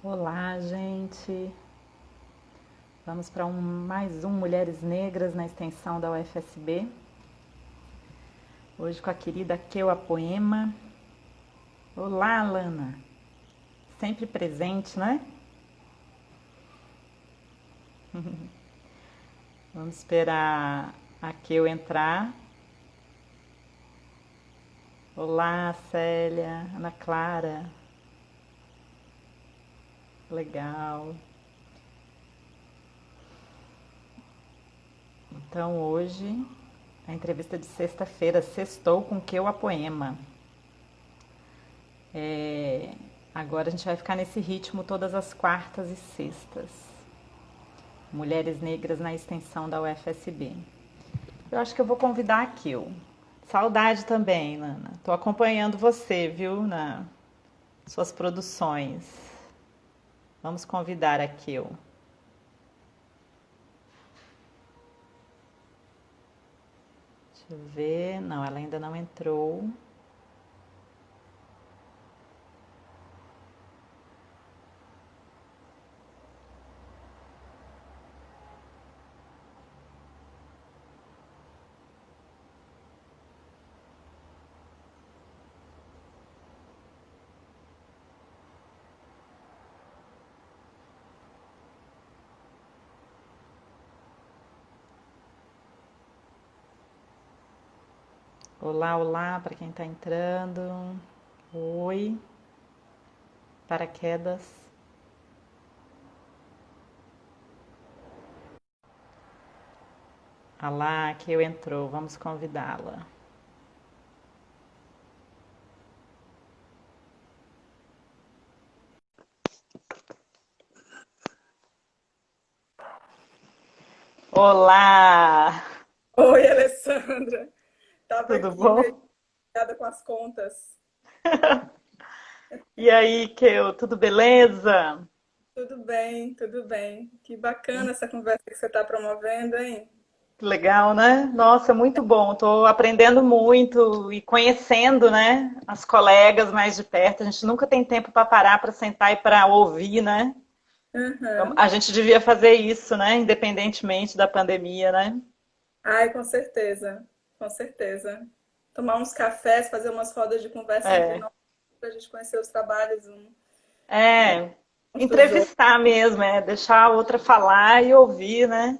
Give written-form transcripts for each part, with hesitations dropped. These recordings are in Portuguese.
Olá, gente. Vamos para mais um Mulheres Negras na extensão da UFSB. Hoje com a querida Keua Poema. Olá, Alana. Sempre presente, né? Vamos esperar a Keua entrar. Olá, Célia, Ana Clara. Legal. Então hoje, a entrevista de sexta-feira, Sextou com Keua Poema. Agora a gente vai ficar nesse ritmo todas as quartas e sextas. Mulheres Negras na extensão da UFSB. Eu acho que eu vou convidar a Kil. Saudade também, Lana. Estou acompanhando você, viu, nas suas produções. Vamos convidar a Kil. Deixa eu ver. Não, ela ainda não entrou. Olá, olá para quem está entrando. Oi. Paraquedas. Olá, que eu entrou. Vamos convidá-la. Olá! Oi, Alessandra. Estava Tudo aqui meio bom? preocupada com as contas. E aí, Keu, tudo beleza? Tudo bem, tudo bem. Que bacana essa conversa que você está promovendo, hein? Legal, né? Nossa, muito bom. Estou aprendendo muito e conhecendo, né, as colegas mais de perto. A gente nunca tem tempo para parar, para sentar e para ouvir, né? Uhum. A gente devia fazer isso, né? Independentemente da pandemia, né? Ai, com certeza, com certeza. Tomar uns cafés, fazer umas rodas de conversa entre É, nós, para a gente conhecer os trabalhos é uns dos outros. entrevistar mesmo, é deixar a outra falar e ouvir, né?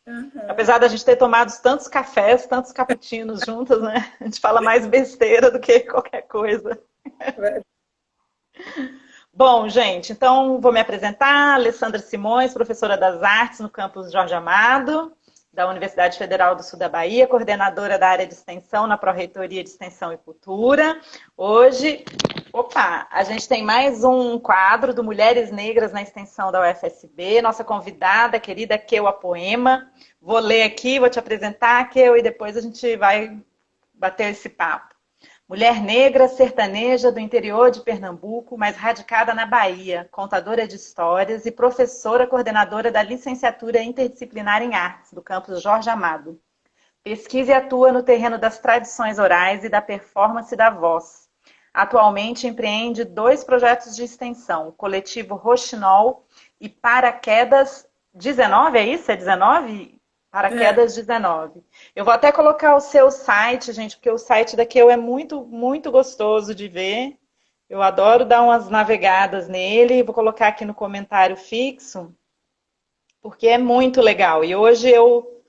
Uhum. Apesar da gente ter tomado tantos cafés, tantos cappuccinos juntas, né? A gente fala mais besteira do que qualquer coisa. Verdade. Bom, gente, então vou me apresentar. Alessandra Simões, professora das artes no campus Jorge Amado, da Universidade Federal do Sul da Bahia, coordenadora da área de extensão na Pró-Reitoria de Extensão e Cultura. Hoje, a gente tem mais um quadro do Mulheres Negras na extensão da UFSB. Nossa convidada, querida Keua Poema. Vou ler aqui, vou te apresentar, Keu, e depois a gente vai bater esse papo. Mulher negra, sertaneja do interior de Pernambuco, mas radicada na Bahia, contadora de histórias e professora coordenadora da licenciatura interdisciplinar em artes do campus Jorge Amado. Pesquisa e atua no terreno das tradições orais e da performance da voz. Atualmente empreende 2 projetos de extensão, o coletivo Roxinol e Paraquedas 19, é isso? É 19? É. Paraquedas 19. Eu vou até colocar o seu site, gente, porque o site da Keu é muito, muito gostoso de ver. Eu adoro dar umas navegadas nele. Vou colocar aqui no comentário fixo, porque é muito legal. E hoje eu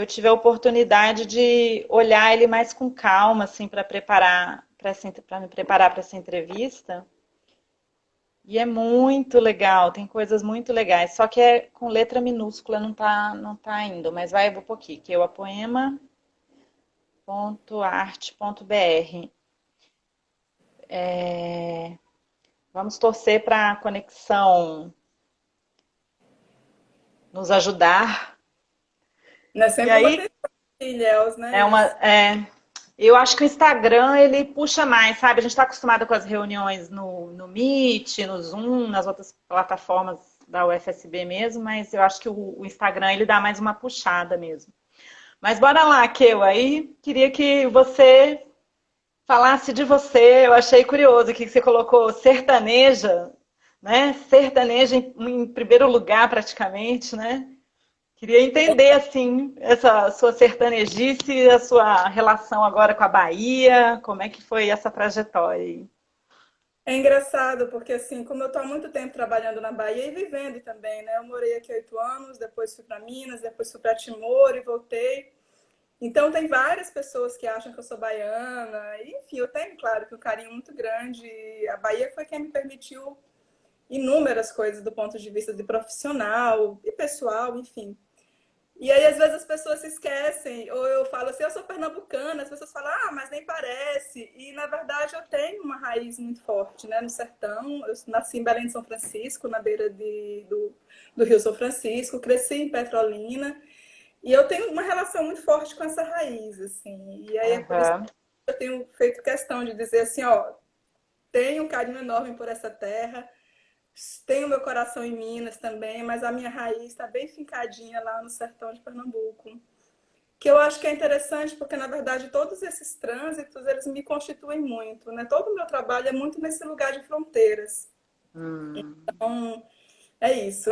tive a oportunidade de olhar ele mais com calma, assim, para me preparar para essa entrevista. E é muito legal, tem coisas muito legais. Só que é com letra minúscula, não tá indo. Mas vai, eu vou pôr aqui, que eu a poema.arte.br. Vamos torcer para a conexão nos ajudar. Não é E sempre uma aí, questão de ilhéus, né? é uma, é, eu acho que o Instagram ele puxa mais, sabe? A gente está acostumado com as reuniões no Meet, no Zoom, nas outras plataformas da UFSB mesmo, mas eu acho que o Instagram ele dá mais uma puxada mesmo. Mas bora lá, Keu, aí queria que você falasse de você. Eu achei curioso aqui que você colocou sertaneja né? Sertaneja em primeiro lugar, praticamente, né? Queria entender, assim, essa sua sertanejice, a sua relação agora com a Bahia, como é que foi essa trajetória aí? É engraçado, porque assim, como eu estou há muito tempo trabalhando na Bahia e vivendo também, né? Eu morei aqui 8 anos, depois fui para Minas, depois fui para Timor e voltei. Então tem várias pessoas que acham que eu sou baiana. E, enfim, eu tenho, claro, que um carinho muito grande. A Bahia foi quem me permitiu inúmeras coisas do ponto de vista de profissional e pessoal, enfim. E aí, às vezes, as pessoas se esquecem, ou eu falo assim, eu sou pernambucana, as pessoas falam, ah, mas nem parece. E, na verdade, eu tenho uma raiz muito forte, né, no sertão. Eu nasci em Belém de São Francisco, na beira do Rio São Francisco, cresci em Petrolina, e eu tenho uma relação muito forte com essa raiz, assim. E aí, é por isso Aham. que eu tenho feito questão de dizer assim, ó, tenho um carinho enorme por essa terra, tenho meu coração em Minas também, mas a minha raiz está bem fincadinha lá no sertão de Pernambuco. Que eu acho que é interessante porque, na verdade, todos esses trânsitos, eles me constituem muito, né? Todo o meu trabalho é muito nesse lugar de fronteiras. Hum. Então, é isso.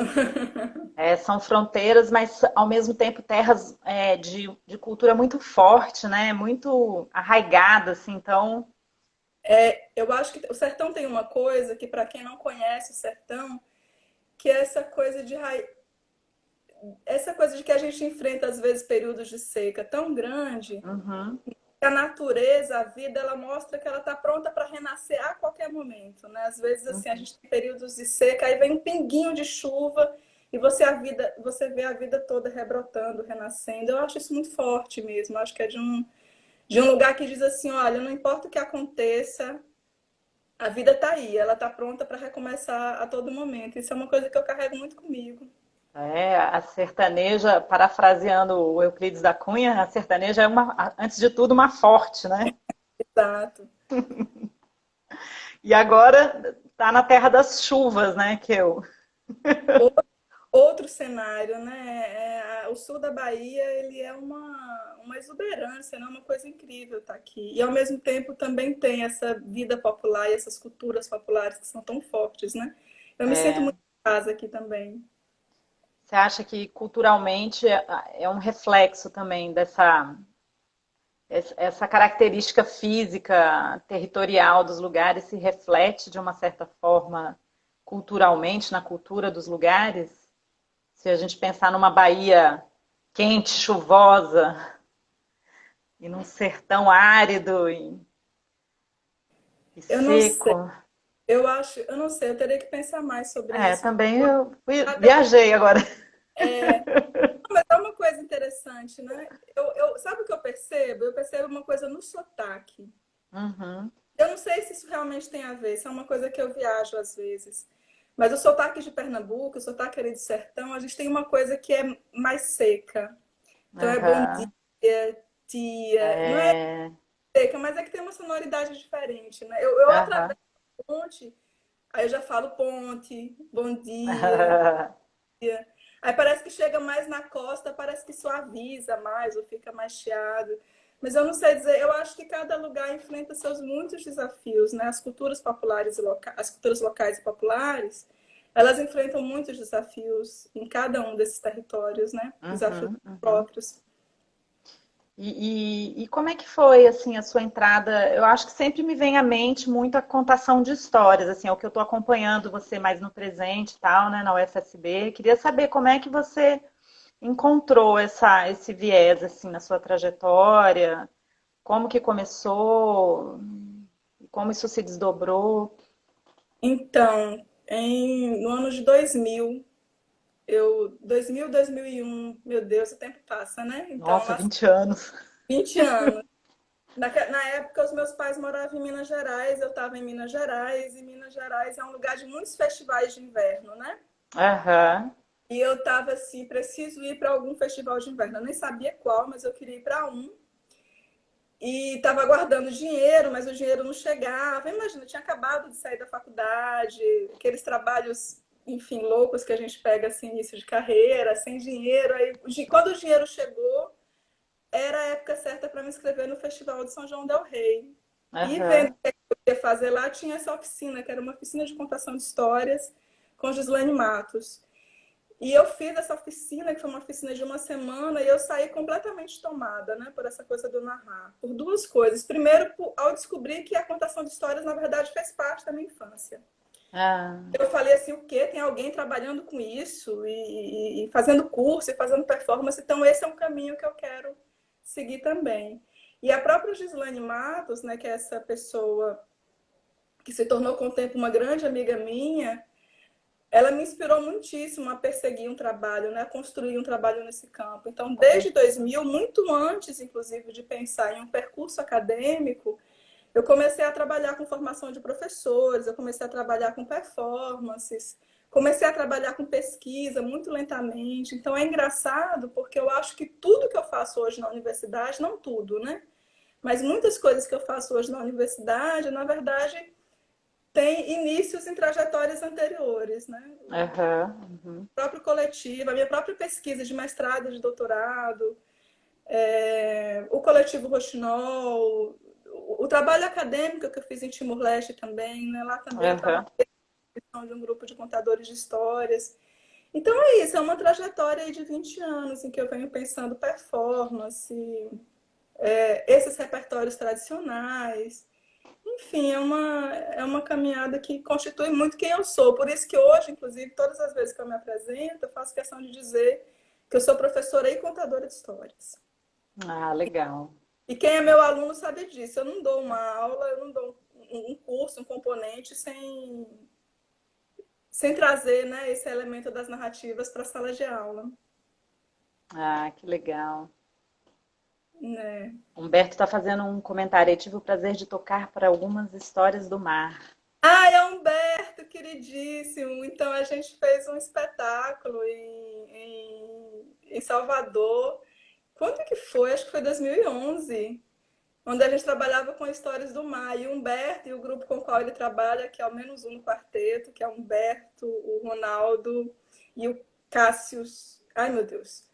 É, são fronteiras, mas ao mesmo tempo terras de cultura muito forte, né? Muito arraigada, assim. Então, Eu acho que o sertão tem uma coisa que, para quem não conhece o sertão, que é essa coisa de que a gente enfrenta, às vezes, períodos de seca tão grande. uhum, A natureza, a vida, ela mostra que ela está pronta para renascer a qualquer momento, né? Às vezes, assim, a uhum. gente tem períodos de seca, aí vem um pinguinho de chuva e você vê a vida toda rebrotando, renascendo. Eu acho isso muito forte mesmo. Eu acho que é de um lugar que diz assim, olha, não importa o que aconteça, a vida está aí, ela está pronta para recomeçar a todo momento. Isso é uma coisa que eu carrego muito comigo. É, a sertaneja, parafraseando o Euclides da Cunha, a sertaneja é antes de tudo, uma forte, né? Exato. E agora tá na terra das chuvas, né? Que eu. Outro cenário, né? O sul da Bahia, ele é uma exuberância, né? Uma coisa incrível estar aqui. E ao mesmo tempo também tem essa vida popular e essas culturas populares que são tão fortes, né? Eu me sinto É, muito em casa aqui também. você acha que culturalmente é um reflexo também essa característica física, territorial dos lugares se reflete de uma certa forma culturalmente na cultura dos lugares? Se a gente pensar numa Bahia quente, chuvosa, e num sertão árido e Eu não sei, seco. eu não sei, eu teria que pensar mais sobre É, isso. também eu Até viajei agora. mas é uma coisa interessante, né? Sabe o que eu percebo? Eu percebo uma coisa no sotaque. Uhum. Eu não sei se isso realmente tem a ver, isso é uma coisa que eu viajo às vezes. Mas o sotaque de Pernambuco, o sotaque ali do sertão, a gente tem uma coisa que é mais seca. Então é bom Uhum. dia, tia. Não é É... seca, mas é que tem uma sonoridade diferente, né? Eu Uhum. atravesso a ponte, aí eu já falo ponte, bom dia. Aí parece que chega mais na costa, parece que suaviza mais ou fica mais chiado. Mas eu não sei dizer, eu acho que cada lugar enfrenta seus muitos desafios, né? As culturas populares e as culturas locais e populares, elas enfrentam muitos desafios em cada um desses territórios, né? Desafios Uhum, uhum. próprios. E como é que foi assim a sua entrada? Eu acho que sempre me vem à mente muito a contação de histórias, assim, é o que eu estou acompanhando você mais no presente, e tal, né, na UFSB. Queria saber como é que você encontrou esse viés assim na sua trajetória, como que começou, como isso se desdobrou. Então, no ano de 2000, 2001, meu Deus, o tempo passa, né? Então, Nossa, lá 20 anos. 20 anos. Na época, os meus pais moravam em Minas Gerais, eu estava em Minas Gerais, e Minas Gerais é um lugar de muitos festivais de inverno, né? Aham. E eu estava assim, preciso ir para algum festival de inverno. Eu nem sabia qual, mas eu queria ir para um. E estava guardando dinheiro, mas o dinheiro não chegava. Imagina, eu tinha acabado de sair da faculdade, aqueles trabalhos, enfim, loucos que a gente pega assim, início de carreira, sem dinheiro. Aí, quando o dinheiro chegou, era a época certa para me inscrever no Festival de São João del Rei. E vendo Aham. que eu ia fazer lá tinha essa oficina, que era uma oficina de contação de histórias com Gislaine Matos. E eu fiz essa oficina, que foi uma oficina de uma semana, e eu saí completamente tomada, né, por essa coisa do narrar. Por duas coisas. Primeiro, ao descobrir que a contação de histórias, na verdade, fez parte da minha infância. Eu falei assim, o quê? Tem alguém trabalhando com isso e fazendo curso e fazendo performance, então esse é um caminho que eu quero seguir também. E a própria Gislaine Matos, né, que é essa pessoa que se tornou com o tempo uma grande amiga minha, ela me inspirou muitíssimo a perseguir um trabalho, né, a construir um trabalho nesse campo. Então, desde 2000, muito antes, inclusive, de pensar em um percurso acadêmico, eu comecei a trabalhar com formação de professores, eu comecei a trabalhar com performances, comecei a trabalhar com pesquisa muito lentamente. Então, é engraçado, porque eu acho que tudo que eu faço hoje na universidade, não tudo, né? Mas muitas coisas que eu faço hoje na universidade, na verdade, tem inícios em trajetórias anteriores, né? O próprio coletivo, a minha própria pesquisa de mestrado e de doutorado, o coletivo Rochinol, o trabalho acadêmico que eu fiz em Timor-Leste também, né? Lá também eu estava de um grupo de contadores de histórias. Então é isso, é uma trajetória de 20 anos em que eu venho pensando performance, esses repertórios tradicionais. Enfim, é uma caminhada que constitui muito quem eu sou. Por isso que hoje, inclusive, todas as vezes que eu me apresento, eu faço questão de dizer que eu sou professora e contadora de histórias. Ah, legal. E quem é meu aluno sabe disso. Eu não dou uma aula, eu não dou um curso, um componente sem trazer, né, esse elemento das narrativas para a sala de aula. Ah, que legal. Né? Humberto está fazendo um comentário. Eu tive o prazer de tocar para algumas histórias do mar. Ah, é Humberto, queridíssimo. Então, a gente fez um espetáculo em Salvador. Quando que foi? Acho que foi 2011. Onde a gente trabalhava com histórias do mar. E o Humberto e o grupo com o qual ele trabalha, que é ao menos um no quarteto, que é o Humberto, o Ronaldo e o Cássius. Ai, meu Deus.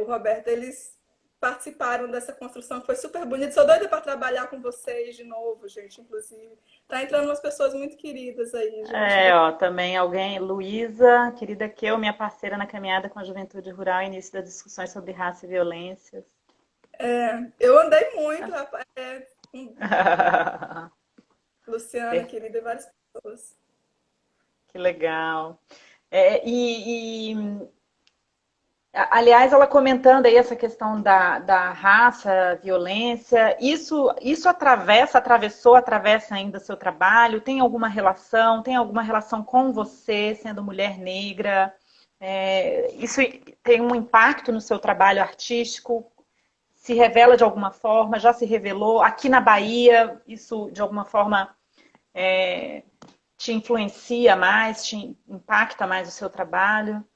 O Roberto, eles participaram dessa construção, foi super bonito. Sou doida para trabalhar com vocês de novo, gente, inclusive. Tá entrando umas pessoas muito queridas aí, gente. Ó, também alguém, Luísa, querida Keu, minha parceira na caminhada com a juventude rural, início das discussões sobre raça e violências. Eu andei muito, rapaz. Luciana, querida, e várias pessoas. Que legal. Aliás, ela comentando aí essa questão da raça, violência, isso atravessa ainda seu trabalho? Tem alguma relação com você, sendo mulher negra? Isso tem um impacto no seu trabalho artístico? Se revela de alguma forma? Já se revelou? Aqui na Bahia, isso de alguma forma te influencia mais, te impacta mais o seu trabalho?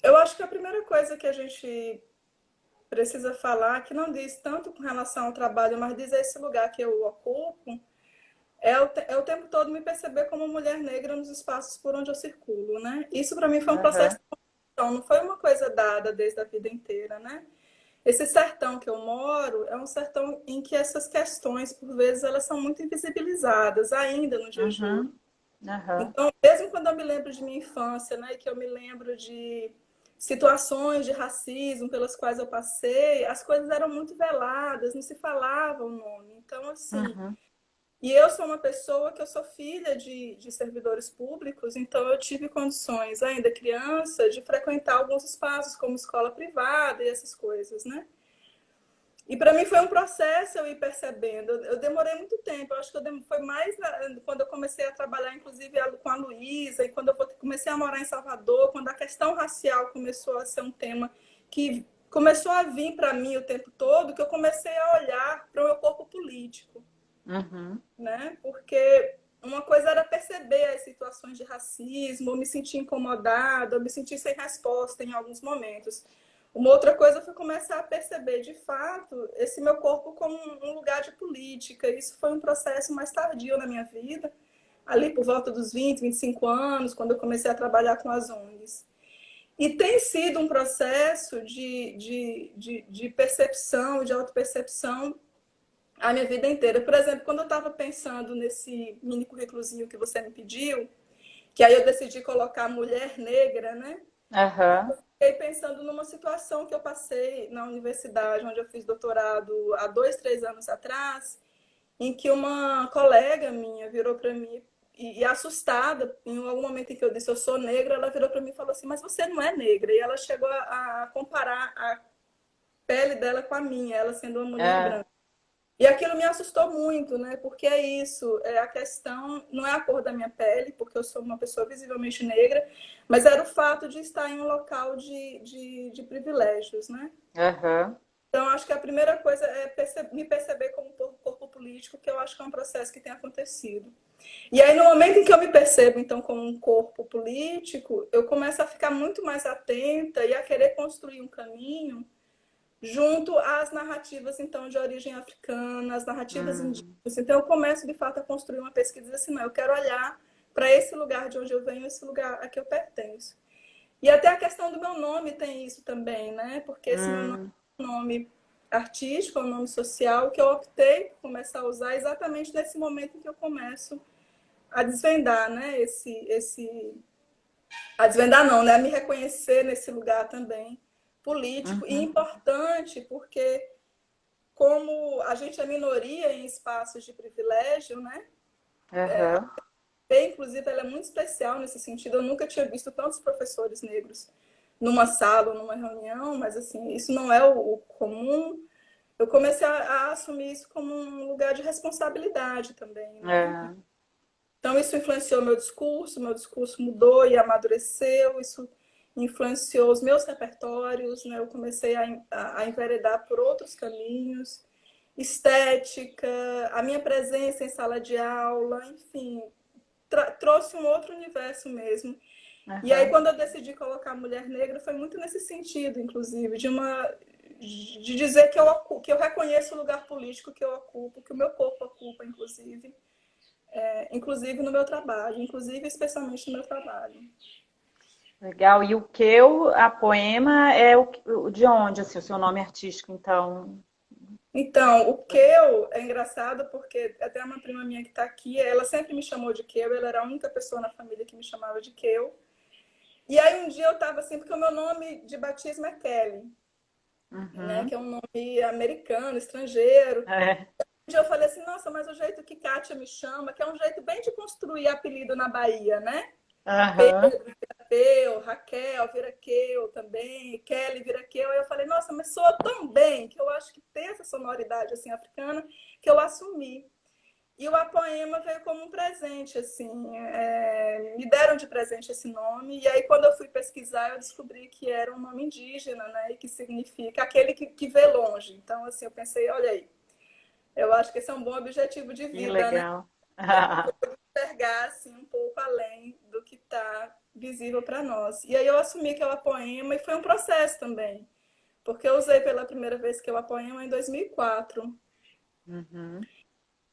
Eu acho que a primeira coisa que a gente precisa falar, que não diz tanto com relação ao trabalho, mas diz esse lugar que eu ocupo, é o tempo todo me perceber como mulher negra nos espaços por onde eu circulo, né? Isso para mim foi um processo de construção, não foi uma coisa dada desde a vida inteira, né? Esse sertão que eu moro é um sertão em que essas questões, por vezes, elas são muito invisibilizadas ainda no dia de hoje. Então, mesmo quando eu me lembro de minha infância, né, que eu me lembro de situações de racismo pelas quais eu passei, as coisas eram muito veladas, não se falava o nome. Então, assim, e eu sou uma pessoa que eu sou filha de servidores públicos, então eu tive condições, ainda criança, de frequentar alguns espaços como escola privada e essas coisas, né? E para mim foi um processo eu ir percebendo. Eu demorei muito tempo. Eu acho que foi mais quando eu comecei a trabalhar, inclusive, com a Luísa, e quando eu comecei a morar em Salvador, quando a questão racial começou a ser um tema que começou a vir para mim o tempo todo, que eu comecei a olhar para o meu corpo político. Né? Porque uma coisa era perceber as situações de racismo, eu me sentir incomodada, eu me sentir sem resposta em alguns momentos. Uma outra coisa foi começar a perceber, de fato, esse meu corpo como um lugar de política. Isso foi um processo mais tardio na minha vida, ali por volta dos 20, 25 anos, quando eu comecei a trabalhar com as ONGs. E tem sido um processo de percepção, de autopercepção a minha vida inteira. Por exemplo, quando eu estava pensando nesse mini currículozinho que você me pediu, que aí eu decidi colocar mulher negra, né? Aham. Fiquei pensando numa situação que eu passei na universidade, onde eu fiz doutorado há 2, 3 anos atrás, em que uma colega minha virou para mim e assustada, em algum momento em que eu disse eu sou negra, ela virou para mim e falou assim, mas você não é negra. E ela chegou a comparar a pele dela com a minha, ela sendo uma mulher É. branca. E aquilo me assustou muito, né? Porque é isso, a questão não é a cor da minha pele, porque eu sou uma pessoa visivelmente negra, mas era o fato de estar em um local de privilégios, né? Aham. Então, acho que a primeira coisa é me perceber como corpo político, que eu acho que é um processo que tem acontecido. E aí, no momento em que eu me percebo, então, como um corpo político, eu começo a ficar muito mais atenta e a querer construir um caminho junto às narrativas, então, de origem africana, as narrativas Hum. indígenas. Então, eu começo, de fato, a construir uma pesquisa assim, não, eu quero olhar para esse lugar de onde eu venho, esse lugar a que eu pertenço. E até a questão do meu nome tem isso também, né? Porque esse meu nome Hum. é um nome artístico, é um nome social, que eu optei por começar a usar exatamente nesse momento em que eu começo a desvendar, né? A desvendar não, né? A me reconhecer nesse lugar também político e Uhum. importante, porque como a gente é minoria em espaços de privilégio, né? Aham. Inclusive, ela é muito especial nesse sentido. Eu nunca tinha visto tantos professores negros numa sala ou numa reunião, mas assim, isso não é o comum. Eu comecei a assumir isso como um lugar de responsabilidade também, né? É. Então, isso influenciou meu discurso mudou e amadureceu, isso influenciou os meus repertórios, né? Eu comecei a enveredar por outros caminhos, estética, a minha presença em sala de aula, enfim, trouxe um outro universo mesmo. E aí, Aham. quando eu decidi colocar mulher negra, foi muito nesse sentido, inclusive, de dizer que eu reconheço o lugar político que eu ocupo, que o meu corpo ocupa, inclusive no meu trabalho, inclusive especialmente no meu trabalho. Legal. E o Keu, a poema, é o de onde, assim, o seu nome artístico, então? Então, o Keu é engraçado porque até uma prima minha que está aqui, ela sempre me chamou de Keu, ela era a única pessoa na família que me chamava de Keu. E aí um dia eu estava assim, porque o meu nome de batismo é Kelly, né, Uhum. que é um nome americano, estrangeiro. É. Um dia eu falei assim, nossa, mas o jeito que Kátia me chama, que é um jeito bem de construir apelido na Bahia, né? Aham. Pedro vira Peu, Raquel vira Keu também, Kelly vira Keu. Aí eu falei, nossa, mas soa tão bem que eu acho que tem essa sonoridade assim africana que eu assumi. E o Apoema veio como um presente, assim, me deram de presente esse nome, e aí quando eu fui pesquisar eu descobri que era um nome indígena, né, e que significa aquele que vê longe. Então, assim, eu pensei, olha aí, eu acho que esse é um bom objetivo de Que vida, né, legal. enxergar, assim, um pouco além do que está visível para nós. E aí eu assumi que é o Apoema, e foi um processo também, porque eu usei pela primeira vez que é o Apoema em 2004. Uhum.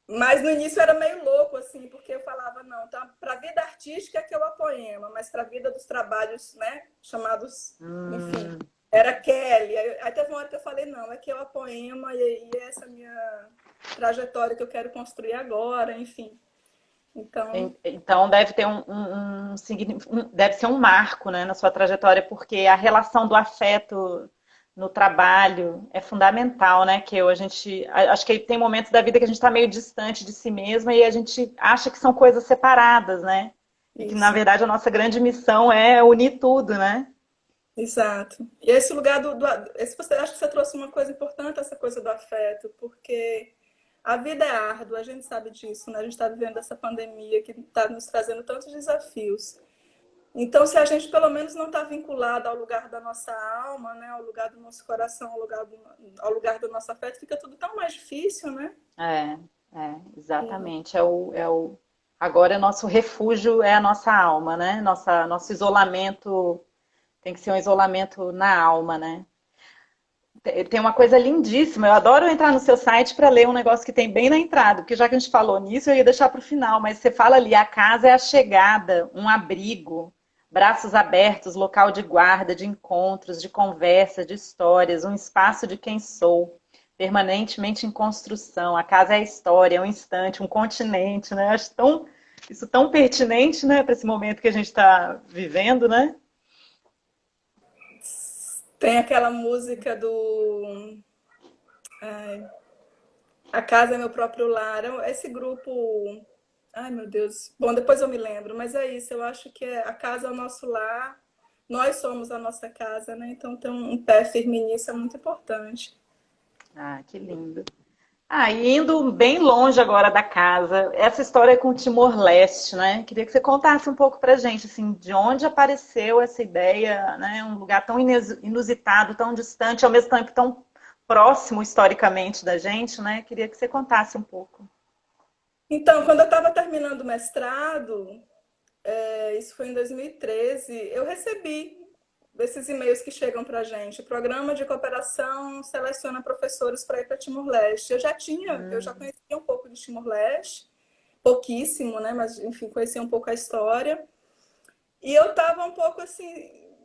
Mas no início era meio louco, assim, porque eu falava, não, tá, para a vida artística é que eu apoema, mas para a vida dos trabalhos, né, chamados, enfim, Hum. era Kelly. Aí teve uma hora que eu falei, não, é que eu apoema e essa é a minha trajetória que eu quero construir agora, enfim. Então, Então deve ter deve ser um marco, né, na sua trajetória, porque a relação do afeto no trabalho é fundamental, né? A gente acho que tem momentos da vida que a gente está meio distante de si mesma e a gente acha que são coisas separadas, né? E que na isso, verdade a nossa grande missão é unir tudo, né? exato. E esse lugar acho que você trouxe uma coisa importante, essa coisa do afeto, porque a vida é árdua, a gente sabe disso, né? A gente está vivendo essa pandemia que está nos trazendo tantos desafios. Então, se a gente pelo menos não está vinculado ao lugar da nossa alma, né, ao lugar do nosso coração, ao lugar do nosso afeto, fica tudo tão mais difícil, né? É, exatamente. Agora é nosso refúgio é a nossa alma, né? Nosso isolamento tem que ser um isolamento na alma, né? Tem uma coisa lindíssima. Eu adoro entrar no seu site para ler um negócio que tem bem na entrada, porque já que a gente falou nisso, eu ia deixar para o final, mas você fala ali, a casa é a chegada, um abrigo, braços abertos, local de guarda, de encontros, de conversa, de histórias, um espaço de quem sou. permanentemente em construção. A casa é a história, é um instante, um continente, né? Acho isso tão pertinente, né, para esse momento que a gente está vivendo, né? Tem aquela música do ai, A Casa é Meu Próprio Lar. Esse grupo. Ai, meu Deus. Bom, depois eu me lembro, mas é isso. Eu acho que a casa é o nosso lar, nós somos a nossa casa, né? Então ter um pé firme nisso é muito importante. Ah, que lindo. Ah, e indo bem longe agora da casa, essa história com o Timor-Leste, né? Queria que você contasse um pouco pra gente, assim, de onde apareceu essa ideia, né? Um lugar tão inusitado, tão distante, ao mesmo tempo tão próximo historicamente da gente, né? Queria que você contasse um pouco. Então, quando eu estava terminando o mestrado, isso foi em 2013, eu recebi desses e-mails que chegam para a gente. O Programa de Cooperação seleciona professores para ir para Timor-Leste. Eu já conhecia um pouco de Timor-Leste, pouquíssimo, né? Mas, enfim, conhecia um pouco a história. E eu estava um pouco assim,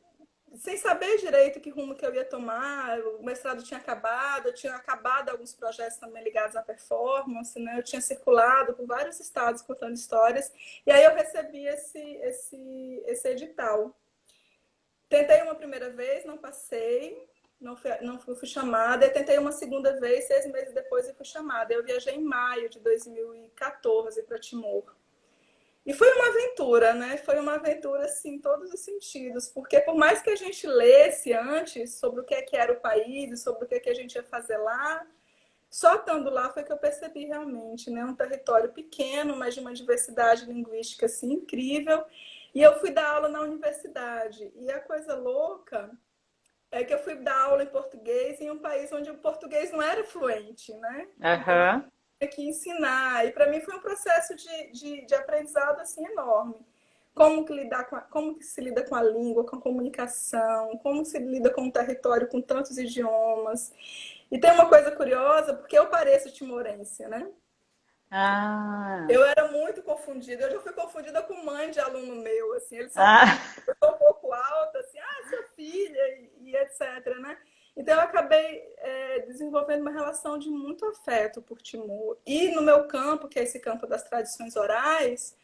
sem saber direito que rumo que eu ia tomar. O mestrado tinha acabado, eu tinha acabado alguns projetos também ligados à performance, né? Eu tinha circulado por vários estados contando histórias, e aí eu recebi esse edital. Tentei uma primeira vez, não passei, não fui chamada, e tentei uma segunda vez, 6 meses depois eu fui chamada. Eu viajei em maio de 2014 para Timor. E foi uma aventura, né? Foi uma aventura, assim, em todos os sentidos. Porque por mais que a gente lesse antes sobre o que é que era o país e sobre o que é que a gente ia fazer lá, só estando lá foi que eu percebi realmente, né? Um território pequeno, mas de uma diversidade linguística, assim, incrível. E eu fui dar aula na universidade. E a coisa louca é que eu fui dar aula em português em um país onde o português não era fluente, né? Então, Aham. que ensinar. E para mim foi um processo de aprendizado assim enorme. Como que, como que se lida com a língua, com a comunicação, como se lida com o território com tantos idiomas. E tem uma coisa curiosa, porque eu pareço timorense, né? Ah, Eu era muito confundida. Eu já fui confundida com mãe de aluno meu, assim. Eles sabiam ah, que eu sou um pouco alta, assim, sua filha, e etc, né? Então eu acabei desenvolvendo uma relação de muito afeto por Timor. E no meu campo, que é esse campo das tradições orais,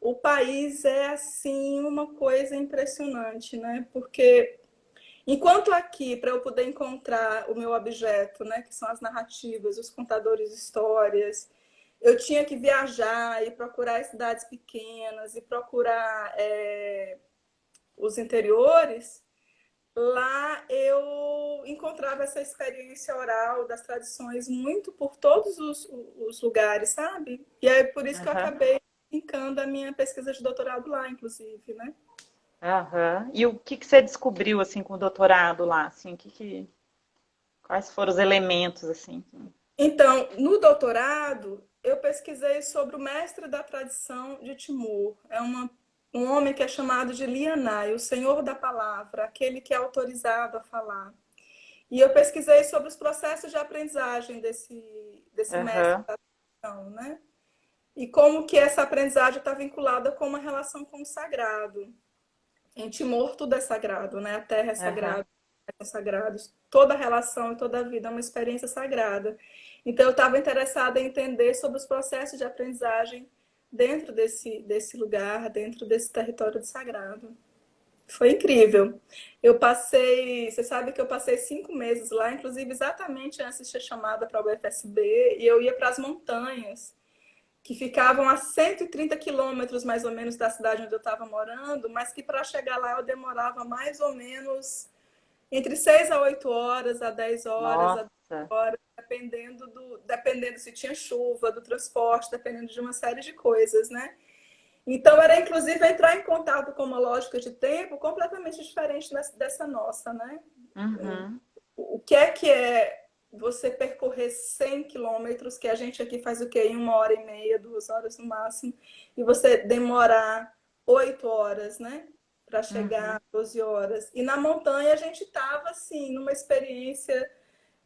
o país é, assim, uma coisa impressionante, né? Porque enquanto aqui, para eu poder encontrar o meu objeto, né, que são as narrativas, os contadores de histórias, eu tinha que viajar e procurar cidades pequenas e procurar os interiores. Lá eu encontrava essa experiência oral das tradições muito por todos os lugares, sabe? E é por isso que eu aham, acabei linkando a minha pesquisa de doutorado lá, inclusive, né? aham. E o que que você descobriu, assim, com o doutorado lá, assim, quais foram os elementos, assim? Então, no doutorado, eu pesquisei sobre o mestre da tradição de Timor. Um homem que é chamado de Lianai, o senhor da palavra, aquele que é autorizado a falar. E eu pesquisei sobre os processos de aprendizagem desse mestre Aham, da tradição, né? E como que essa aprendizagem está vinculada com uma relação com o sagrado. Em Timor tudo é sagrado, né? A terra é aham. sagrada, são sagrados. Toda relação e toda vida é uma experiência sagrada. Então eu estava interessada em entender sobre os processos de aprendizagem dentro desse lugar, dentro desse território do sagrado. Foi incrível. Você sabe que eu passei 5 meses lá, inclusive exatamente antes de ser chamada para o UFSB, e eu ia para as montanhas que ficavam a 130 quilômetros mais ou menos da cidade onde eu estava morando, mas que para chegar lá eu demorava mais ou menos entre 6 a 8 horas, a 10 horas, a 12 Nossa. horas, dependendo se tinha chuva, do transporte, dependendo de uma série de coisas, né? Então era inclusive entrar em contato com uma lógica de tempo completamente diferente dessa nossa, né? Uhum. O que é você percorrer 100 quilômetros, que a gente aqui faz o quê? Em 1 hora e meia, 2 horas no máximo, e você demorar 8 horas, né? Para chegar Uhum. a 12 horas. E na montanha a gente estava, assim, numa experiência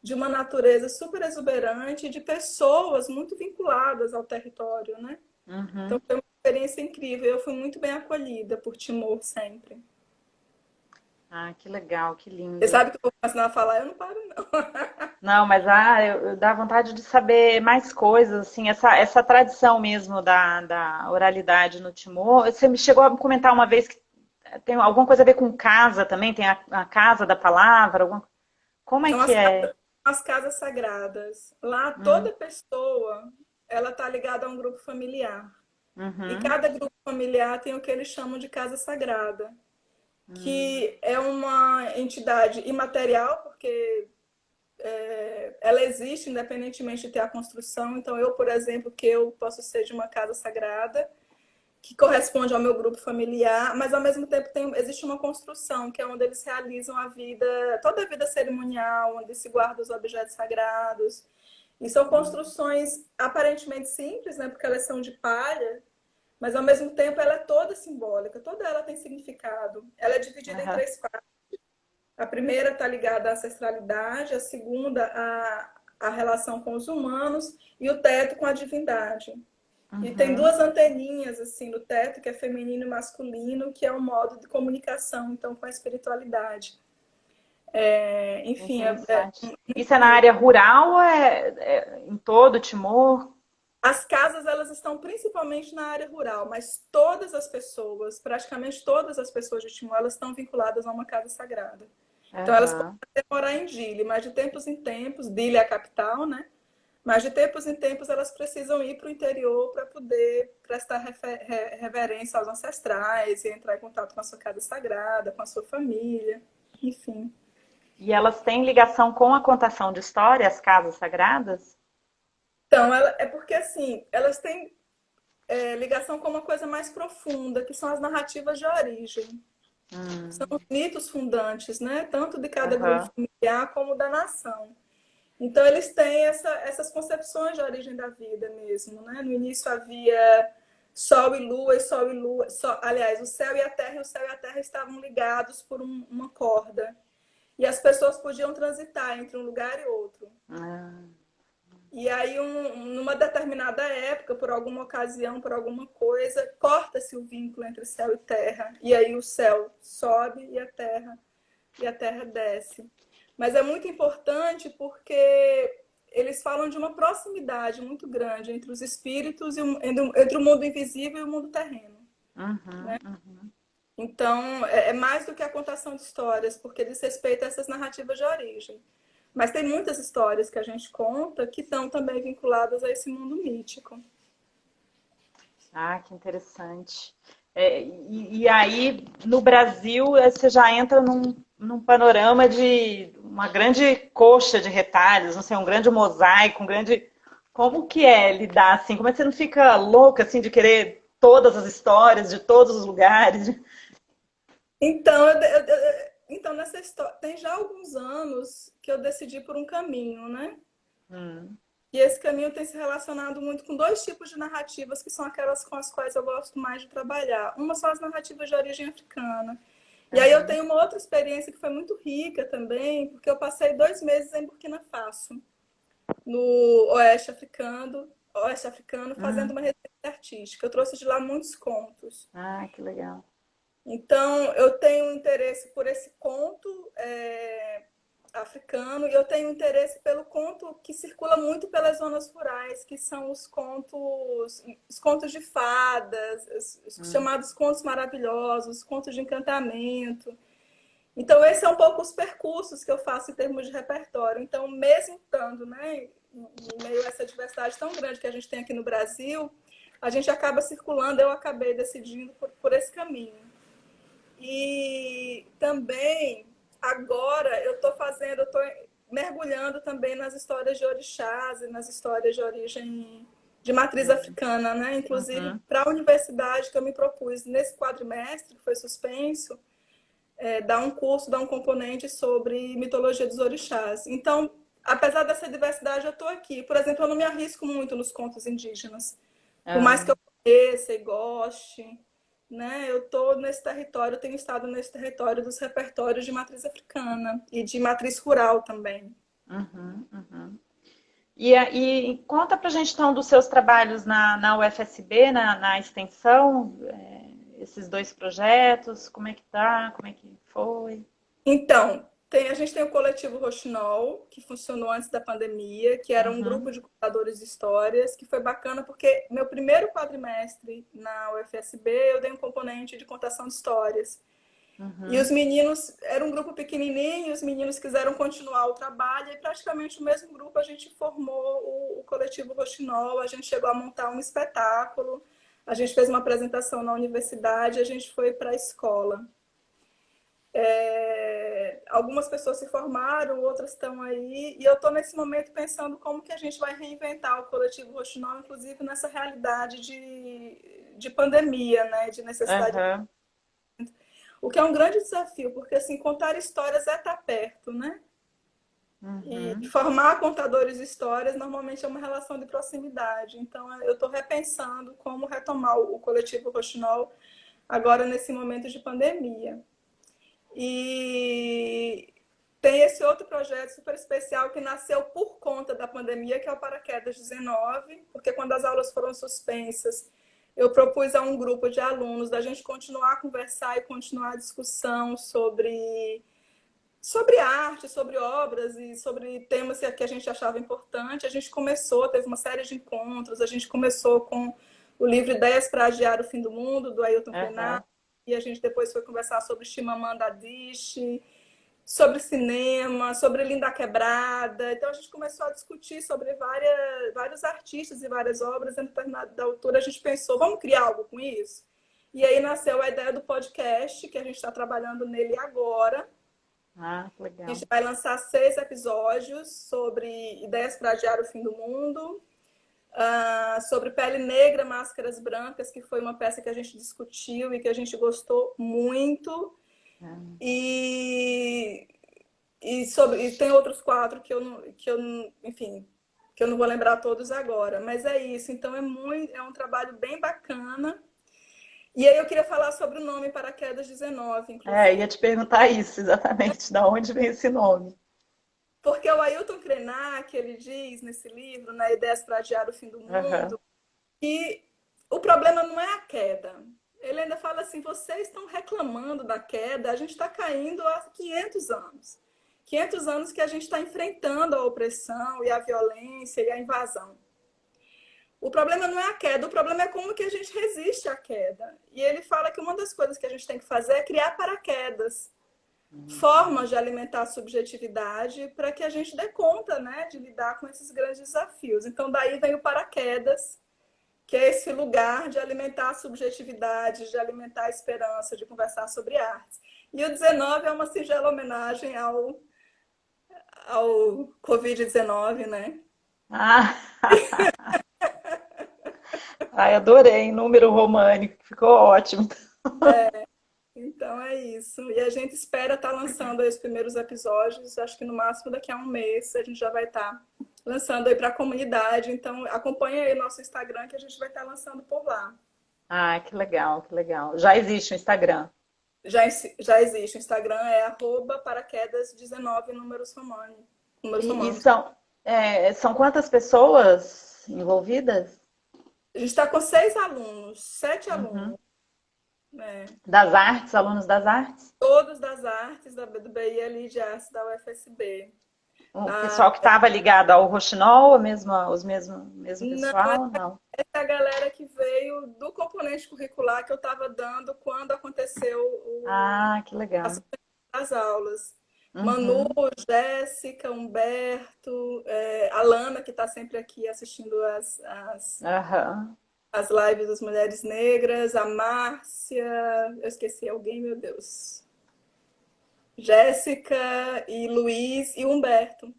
de uma natureza super exuberante, de pessoas muito vinculadas ao território, né? Então Uhum. foi uma experiência incrível. Eu fui muito bem acolhida por Timor sempre. Ah, que legal, que Você lindo. sabe que eu vou continuar a falar, eu não paro, não. Não, mas eu dá vontade de saber mais coisas, assim, essa tradição mesmo da oralidade no Timor. Você me chegou a comentar uma vez que tem alguma coisa a ver com casa também, tem a casa da palavra, como é São que é? as casas sagradas. Lá Hum, toda pessoa, ela está ligada a um grupo familiar. E uhum, cada grupo familiar tem o que eles chamam de casa sagrada, hum, que é uma entidade imaterial, porque ela existe independentemente de ter a construção. Então, eu, por exemplo, que eu posso ser de uma casa sagrada, que corresponde ao meu grupo familiar, mas ao mesmo tempo existe uma construção, que é onde eles realizam a vida, toda a vida cerimonial, onde se guardam os objetos sagrados. E são construções aparentemente simples, né, porque elas são de palha, mas ao mesmo tempo ela é toda simbólica, toda ela tem significado. Ela é dividida em aham, três partes. A primeira está ligada à ancestralidade, a segunda à relação com os humanos e o teto com a divindade. E tem uhum. duas anteninhas assim no teto, que é feminino e masculino, que é um modo de comunicação então com a espiritualidade. Enfim, Interessante. Isso é na área rural ou é em todo o Timor? as casas elas estão principalmente na área rural, mas todas as pessoas, praticamente todas as pessoas de Timor, elas estão vinculadas a uma casa sagrada. Então elas podem Aham. até morar em Dili, mas de tempos em tempos, Dili é a capital, né? Mas de tempos em tempos elas precisam ir para o interior para poder prestar reverência aos ancestrais e entrar em contato com a sua casa sagrada, com a sua família, enfim. E elas têm ligação com a contação de história, as casas sagradas? Então, é porque assim, elas têm ligação com uma coisa mais profunda, que são as narrativas de origem. São Hum, os mitos fundantes, né? Tanto de cada grupo aham, familiar como da nação. Então, eles têm essas concepções de origem da vida mesmo, né? No início havia Sol e Lua, e Sol e Lua. Aliás, o céu e a Terra, e o céu e a Terra estavam ligados por uma corda. E as pessoas podiam transitar entre um lugar e outro. ah, E aí, numa determinada época, por alguma ocasião, por alguma coisa, corta-se o vínculo entre céu e terra. E aí o céu sobe e a terra desce. Mas é muito importante porque eles falam de uma proximidade muito grande entre os espíritos e entre o mundo invisível e o mundo terreno. uhum, Né? uhum. Então, é mais do que a contação de histórias, porque diz respeito a essas narrativas de origem. Mas tem muitas histórias que a gente conta que estão também vinculadas a esse mundo mítico. Ah, que interessante. E aí, no Brasil, você já entra num panorama de uma grande coxa de retalhos, não sei, um grande mosaico, um grande. Como que é lidar assim? Como é que você não fica louca assim de querer todas as histórias de todos os lugares? Então, então nessa história, tem já alguns anos que eu decidi por um caminho, né? Hum, E esse caminho tem se relacionado muito com dois tipos de narrativas que são aquelas com as quais eu gosto mais de trabalhar. Uma são as narrativas de origem africana. E aí eu aham, tenho uma outra experiência que foi muito rica também, porque eu passei 2 meses em Burkina Faso, no oeste africano, fazendo hum. uma residência artística. Eu trouxe de lá muitos contos. Ah, que legal. Então, eu tenho um interesse por esse conto africano e eu tenho interesse pelo conto que circula muito pelas zonas rurais, que são os contos de fadas, os Hum, chamados contos maravilhosos, os contos de encantamento. Então, esse é um pouco os percursos que eu faço em termos de repertório. Então, mesmo estando, né, em meio a essa diversidade tão grande que a gente tem aqui no Brasil, a gente acaba circulando, eu acabei decidindo por esse caminho. E também, agora, eu estou mergulhando também nas histórias de orixás e nas histórias de origem de matriz africana, né? Inclusive, uhum. para a universidade que eu me propus nesse quadrimestre, que foi suspenso, dar um curso, dar um componente sobre mitologia dos orixás. Então, apesar dessa diversidade, eu estou aqui. Por exemplo, eu não me arrisco muito nos contos indígenas. Por mais que Ah, eu conheça e goste, né? Eu estou nesse território, eu tenho estado nesse território dos repertórios de matriz africana e de matriz rural também. uhum, uhum. E conta pra gente então dos seus trabalhos na UFSB, na extensão, esses dois projetos, como é que tá, como é que foi? Então, A gente tem o coletivo Roxinol, que funcionou antes da pandemia, que era um grupo de contadores de histórias, que foi bacana porque meu primeiro quadrimestre na UFSB eu dei um componente de contação de histórias. E os meninos, era um grupo pequenininho, os meninos quiseram continuar o trabalho e praticamente o mesmo grupo a gente formou o coletivo Roxinol, a gente chegou a montar um espetáculo, a gente fez uma apresentação na universidade, a gente foi para a escola. Algumas pessoas se formaram, outras estão aí, e eu estou nesse momento pensando como que a gente vai reinventar o coletivo Roxinol, inclusive nessa realidade de pandemia, né, de necessidade. O que é um grande desafio, porque assim, contar histórias é estar perto, né? E formar contadores de histórias normalmente é uma relação de proximidade. Então, eu estou repensando como retomar o coletivo Roxinol agora nesse momento de pandemia. E tem esse outro projeto super especial que nasceu por conta da pandemia, que é o Paraquedas 19, porque quando as aulas foram suspensas, eu propus a um grupo de alunos da gente continuar a conversar e continuar a discussão sobre arte, sobre obras e sobre temas que a gente achava importante. A gente começou, teve uma série de encontros, a gente começou com o livro Ideias para Adiar o Fim do Mundo, do Ailton Krenak, e a gente depois foi conversar sobre Chimamanda Adichie, sobre cinema, sobre Linda Quebrada. Então a gente começou a discutir sobre vários artistas e várias obras. Em determinada altura a gente pensou, vamos criar algo com isso? E aí nasceu a ideia do podcast, que a gente está trabalhando nele agora. Legal. A gente vai lançar 6 episódios sobre ideias para adiar o fim do mundo, sobre Pele Negra, Máscaras Brancas, que foi uma peça que a gente discutiu e que a gente gostou muito. E tem outros 4 que eu não vou lembrar todos agora, mas é isso. Então é um trabalho bem bacana. E aí eu queria falar sobre o nome Paraquedas 19, inclusive. Ia te perguntar isso, exatamente, de onde vem esse nome. Porque o Ailton Krenak, ele diz nesse livro, na Ideias para Adiar o Fim do Mundo, que o problema não é a queda. Ele ainda fala assim, vocês estão reclamando da queda, a gente está caindo há 500 anos. 500 anos que a gente está enfrentando a opressão e a violência e a invasão. O problema não é a queda, o problema é como que a gente resiste à queda. E ele fala que uma das coisas que a gente tem que fazer é criar paraquedas, formas de alimentar a subjetividade para que a gente dê conta, né, de lidar com esses grandes desafios. Então, daí vem o paraquedas, que é esse lugar de alimentar a subjetividade, de alimentar a esperança, de conversar sobre artes. E o 19 é uma singela homenagem ao Covid-19, né? Adorei, número românico, ficou ótimo. Então é isso. E a gente espera estar lançando aí os primeiros episódios, acho que no máximo daqui a um mês a gente já vai estar lançando aí para a comunidade. Então acompanha aí o nosso Instagram que a gente vai estar lançando por lá. Que legal, que legal. Já existe o Instagram? Já existe. O Instagram é @paraquedas19 números romanos. E são quantas pessoas envolvidas? A gente está com 6 alunos, 7 alunos. Das artes, alunos das artes? Todos das artes, do BIL de Artes da UFSB. O pessoal que estava ligado ao Roxinol, o mesmo pessoal? Não. Essa é a galera que veio do componente curricular que eu estava dando quando aconteceu que legal. as aulas. Manu, Jéssica, Humberto, a Lana, que está sempre aqui assistindo as lives das Mulheres Negras, a Márcia, eu esqueci alguém, meu Deus. Jéssica e Luiz e Humberto.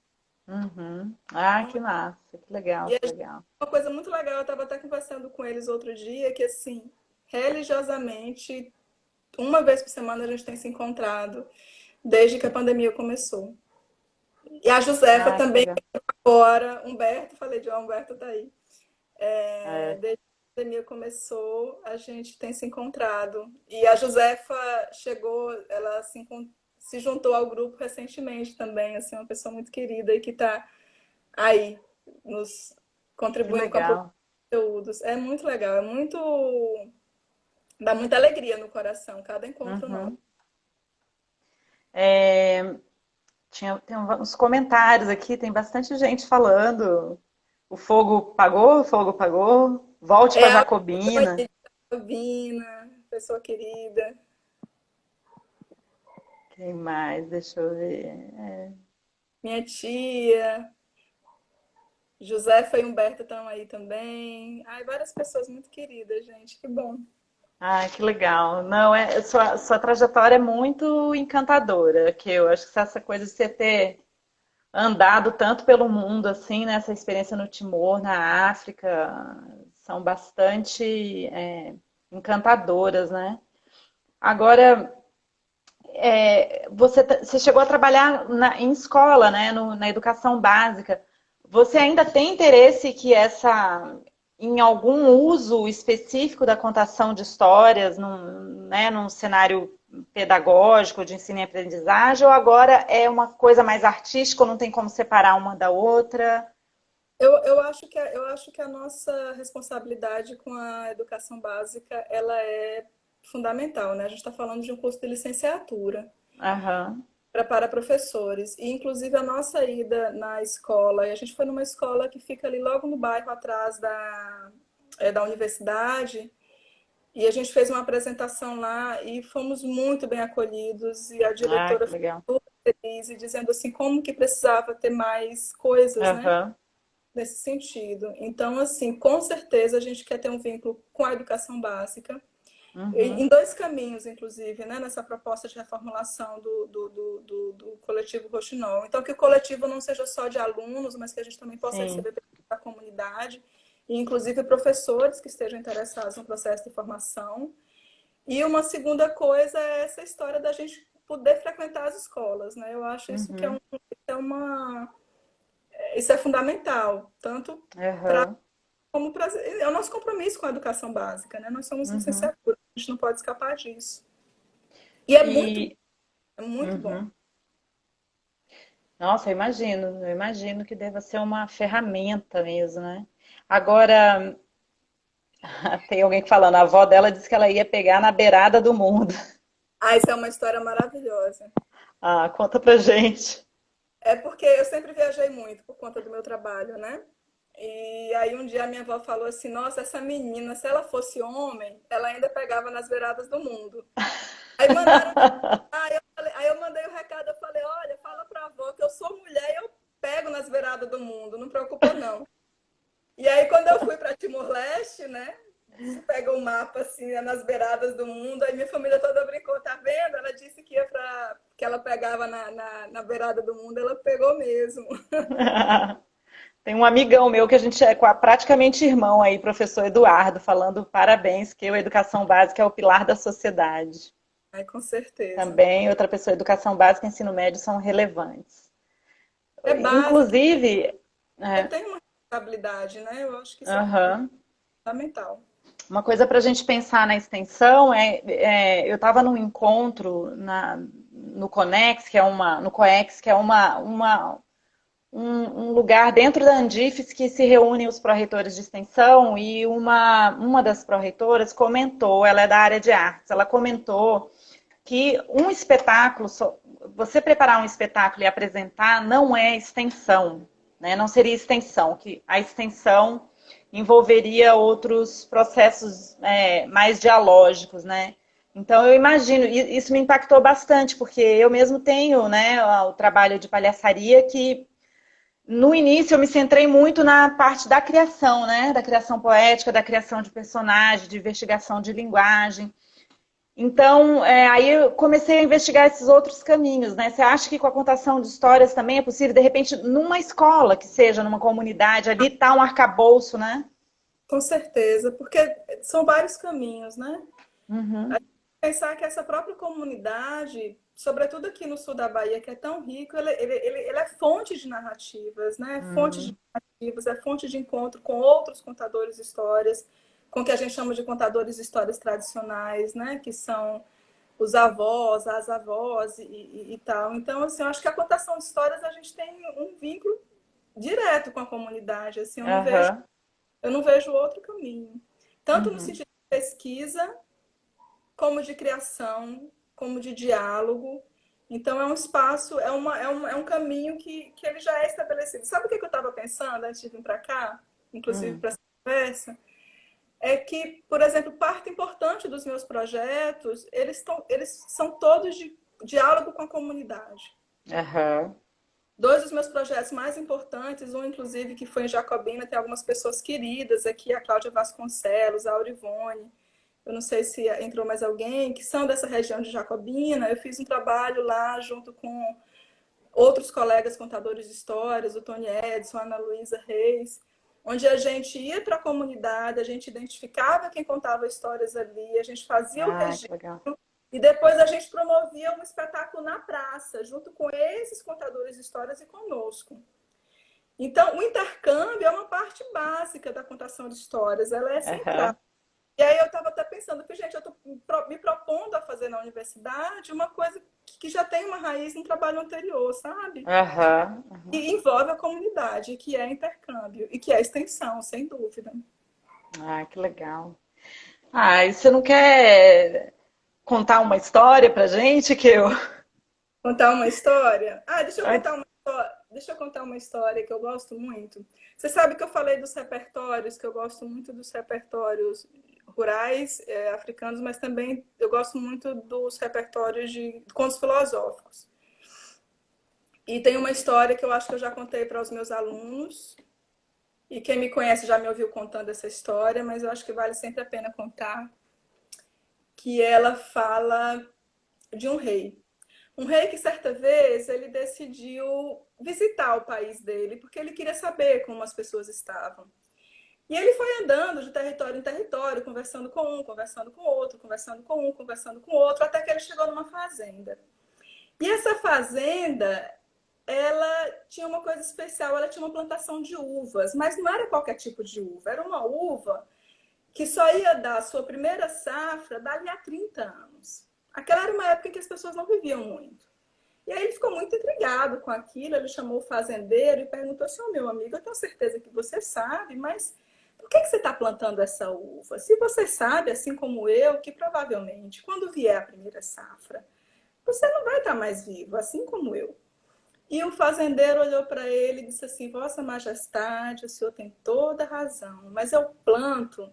Que massa, que legal, que legal. Uma coisa muito legal, eu estava até conversando com eles outro dia, que assim, religiosamente, uma vez por semana a gente tem se encontrado, desde que a pandemia começou. E a Josefa também, agora, Humberto, falei de Humberto tá aí. Desde que a pandemia começou, a gente tem se encontrado. E a Josefa chegou, ela se juntou ao grupo recentemente também, assim, uma pessoa muito querida e que está aí, nos contribuindo com os conteúdos. É muito legal, dá muita alegria no coração, cada encontro novo. Tem uns comentários aqui, tem bastante gente falando. O fogo pagou, o fogo pagou. Volte para É a Jacobina. Jovina, pessoa querida. Quem mais? Deixa eu ver. Minha tia, Josefa e Humberto estão aí também. Ai, várias pessoas muito queridas, gente. Que bom. Ai, que legal. Não, sua trajetória é muito encantadora, que eu acho que essa coisa de você ter andado tanto pelo mundo, assim, né? Essa experiência no Timor, na África, são bastante encantadoras, né? Agora, você chegou a trabalhar em escola, né? Na educação básica. Você ainda tem interesse em algum uso específico da contação de histórias num cenário pedagógico, de ensino e aprendizagem, ou agora é uma coisa mais artística, ou não tem como separar uma da outra? Eu acho que a nossa responsabilidade com a educação básica, ela é fundamental, né? A gente está falando de um curso de licenciatura Aham. para professores. E, inclusive, a nossa ida na escola, e a gente foi numa escola que fica ali logo no bairro atrás da universidade, e a gente fez uma apresentação lá e fomos muito bem acolhidos, e a Ah, diretora que ficou legal. muito feliz, e dizendo assim, como que precisava ter mais coisas, né? Aham. Nesse sentido. Então, assim, com certeza a gente quer ter um vínculo com a educação básica, em Uhum. dois caminhos, inclusive, né, nessa proposta de reformulação do coletivo Roxinol. Então, que o coletivo não seja só de alunos, mas que a gente também possa Sim. receber pessoas da comunidade, e inclusive professores que estejam interessados no processo de formação. E uma segunda coisa é essa história da gente poder frequentar as escolas, né? Eu acho isso que Uhum. isso é fundamental, tanto Aham. como para é o nosso compromisso com a educação básica, né? Nós somos Uhum. licenciatura, a gente não pode escapar disso. E E. é muito bom. Uhum. Nossa, eu imagino que deva ser uma ferramenta mesmo, né? Agora, tem alguém que falando, a avó dela disse que ela ia pegar na beirada do mundo. Ah, isso é uma história maravilhosa. Ah, conta pra gente. É porque eu sempre viajei muito por conta do meu trabalho, né? E aí um dia a minha avó falou assim, nossa, essa menina, se ela fosse homem, ela ainda pegava nas beiradas do mundo. Aí mandaram, aí eu mandei o recado, eu falei, olha, fala pra avó que eu sou mulher e eu pego nas beiradas do mundo, não preocupa não. E aí, quando eu fui para Timor-Leste, né? Você pega o mapa assim, nas beiradas do mundo, aí minha família toda brincou, tá vendo? Ela disse que ia para que ela pegava na beirada do mundo, ela pegou mesmo. Tem um amigão meu que a gente é praticamente irmão aí, professor Eduardo, falando parabéns, que a educação básica é o pilar da sociedade. Ai, com certeza. Também, outra pessoa, educação básica e ensino médio são relevantes. É básico, Inclusive, eu é, tenho uma responsabilidade, né? Eu acho que isso é aham. fundamental. Uma coisa para a gente pensar na extensão eu estava num encontro no Conex, no COEX, que é um lugar dentro da Andifes que se reúnem os pró-reitores de extensão e uma das pró-reitoras comentou, ela é da área de artes, ela comentou que um espetáculo, você preparar um espetáculo e apresentar não é extensão, né? Não seria extensão, que a extensão envolveria outros processos mais dialógicos, né? Então eu imagino, isso me impactou bastante, porque eu mesmo tenho, né, o trabalho de palhaçaria que no início eu me centrei muito na parte da criação, né? Da criação poética, da criação de personagem, de investigação de linguagem. Então, aí eu comecei a investigar esses outros caminhos, né? Você acha que com a contação de histórias também é possível, de repente, numa escola que seja, numa comunidade, ali tá um arcabouço, né? Com certeza, porque são vários caminhos, né? Uhum, Pensar que essa própria comunidade, sobretudo aqui no sul da Bahia, que é tão rico, ele é fonte de narrativas, né? Fonte de uhum, narrativas, é fonte de encontro com outros contadores de histórias, com o que a gente chama de contadores de histórias tradicionais, né? Que são os avós, as avós e tal. Então, assim, eu acho que a contação de histórias a gente tem um vínculo direto com a comunidade. Assim, aham, eu não vejo outro caminho. Tanto no uhum, sentido de pesquisa, como de criação, como de diálogo. Então, é um espaço, é um caminho que ele já é estabelecido. Sabe o que eu estava pensando antes de vir para cá? Inclusive Hum. para essa conversa? É que, por exemplo, parte importante dos meus projetos, eles são todos de diálogo com a comunidade. Aham. Dois dos meus projetos mais importantes, um inclusive que foi em Jacobina, tem algumas pessoas queridas aqui, a Cláudia Vasconcelos, a Aurivone, eu não sei se entrou mais alguém, que são dessa região de Jacobina. Eu fiz um trabalho lá junto com outros colegas contadores de histórias, o Tony Edson, a Ana Luísa Reis, onde a gente ia para a comunidade, a gente identificava quem contava histórias ali, a gente fazia o Ah, que registro legal. e depois a gente promovia um espetáculo na praça, junto com esses contadores de histórias e conosco. Então, o intercâmbio é uma parte básica da contação de histórias, ela é central. Aham. E aí eu estava até pensando que, gente, eu estou me propondo a fazer na universidade uma coisa que já tem uma raiz no trabalho anterior, sabe? Aham. E envolve a comunidade, que é intercâmbio e que é extensão, sem dúvida. Ah, que legal. Ah, e você não quer contar uma história pra gente que eu. Contar uma história? Ah, Antes- deixa eu contar uma história que eu gosto muito. Você sabe que eu falei dos repertórios, que eu gosto muito dos repertórios rurais, africanos, mas também eu gosto muito dos repertórios de contos filosóficos. E tem uma história que eu acho que eu já contei para os meus alunos, e quem me conhece já me ouviu contando essa história, mas eu acho que vale sempre a pena contar, que ela fala de um rei. Um rei que certa vez ele decidiu visitar o país dele, porque ele queria saber como as pessoas estavam. E ele foi andando de território em território, conversando com um, conversando com outro, conversando com um, conversando com outro, até que ele chegou numa fazenda. E essa fazenda, ela tinha uma coisa especial, ela tinha uma plantação de uvas, mas não era qualquer tipo de uva, era uma uva que só ia dar a sua primeira safra dali a 30 anos. Aquela era uma época em que as pessoas não viviam muito. E aí ele ficou muito intrigado com aquilo, ele chamou o fazendeiro e perguntou assim, oh, meu amigo, eu tenho certeza que você sabe, mas por que você está plantando essa uva? Se você sabe, assim como eu, que provavelmente quando vier a primeira safra, você não vai estar mais vivo, assim como eu. E o fazendeiro olhou para ele e disse assim, Vossa Majestade, o senhor tem toda a razão, mas eu planto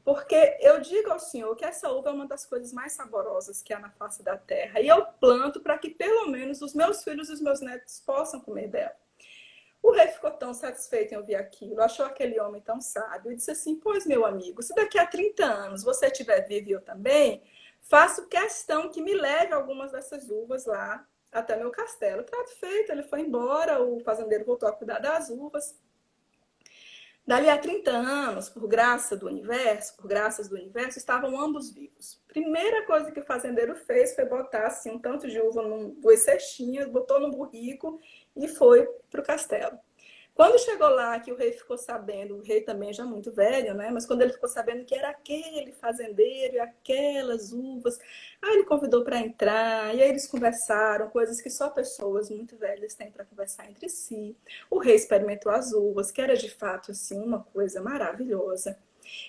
porque eu digo ao senhor que essa uva é uma das coisas mais saborosas que há na face da terra. E eu planto para que pelo menos os meus filhos e os meus netos possam comer dela. O rei ficou tão satisfeito em ouvir aquilo, achou aquele homem tão sábio e disse assim, pois meu amigo, se daqui a 30 anos você estiver vivo e eu também, faço questão que me leve algumas dessas uvas lá até meu castelo. Trato feito, ele foi embora, o fazendeiro voltou a cuidar das uvas. Dali a 30 anos, por graça do universo, por graças do universo, estavam ambos vivos. Primeira coisa que o fazendeiro fez foi botar assim, um tanto de uva em 2 cestinhas, botou no burrico e foi para o castelo. Quando chegou lá, que o rei ficou sabendo, o rei também já muito velho, né? Mas quando ele ficou sabendo que era aquele fazendeiro e aquelas uvas, aí ele convidou para entrar, e aí eles conversaram, coisas que só pessoas muito velhas têm para conversar entre si. O rei experimentou as uvas, que era de fato assim uma coisa maravilhosa.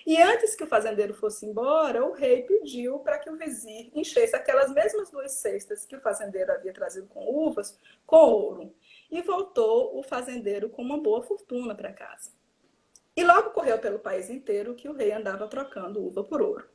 E antes que o fazendeiro fosse embora, o rei pediu para que o vizir enchesse aquelas mesmas 2 cestas que o fazendeiro havia trazido com uvas, com ouro. E voltou o fazendeiro com uma boa fortuna para casa. E logo correu pelo país inteiro que o rei andava trocando uva por ouro.